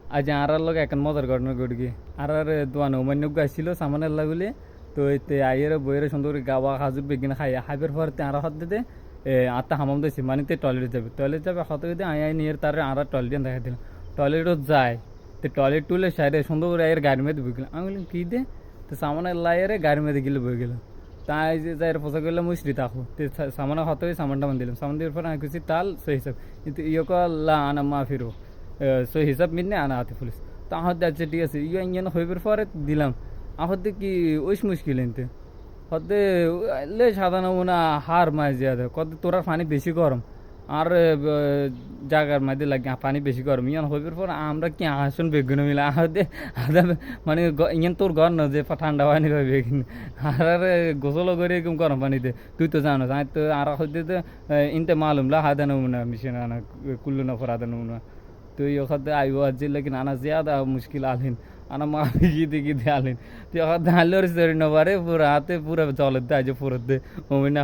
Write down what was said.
আজ আর লোক এখন মজার ঘটনা ঘটে গিয়ে আর দোয়ানো অমান্য গাইছিল সামান আল্লাহ বলে তো এতে আইয়ের বইয়ের সুন্দর করে গাওয়া খাজুর বেগিন খাই হাইবের পর তে আর হাত দিতে আত্মা হামাম দিয়েছি মানে টয়লেট যাবে হত যদি আই নিয়ে তার আর টয়লেট দেখা দিলাম টয়লেটও যায় তো টয়লেট টুলে সাইডে সুন্দর করে আয়ের গাড়ি মেয়েতে বই গেলাম আমি বললাম কী দে তো সামান আল্লাহ গাড়ি মেয়েতে গেলে বই গেলাম তাই যে যাই পোশাক করলাম মুসরি তাকো সামানা হতে সামানটা মান দিলাম সামান দেওয়ার পর আমি কিছু তাল সই হিসাব কিন্তু ইয়ক আল্লাহ আনা মা ফিরো সই হিসাব মিনে আনা হাতে পুলিশ তা আমার যাচ্ছে ঠিক আছে ইয়ান হইবার পরে দিলাম আমার কি ওইস মুশকিল এনতে হতে লে সাধারণ না হার মাছ জিয়াদে কত তোরার পানি বেশি গরম আর জায়গার মধ্যে লাগে পানি বেশি গরম ইয়ান হইবার পর আমরা কি আসুন বেগুন মিলে আদে আদা মানে ইয়ান তোর ঘর না যে ঠান্ডা পানি পাবে বেগুন আর গোসল করে এরকম গরম পানিতে তুই তো জানো আমি তো আর হইতে তো ইনতে মালুম লা হাদা নমুনা মিশে না কুল্লু নফর হাদা নমুনা তো এই ওখানে আইব আজ लेकिन आना ज्यादा मुश्किल आलिन आना माफी गीते आलिन तो ওখানে আলোর সরি নবারে পুরা হাতে পুরা জলের দে আজ পুরো দে ওমিনা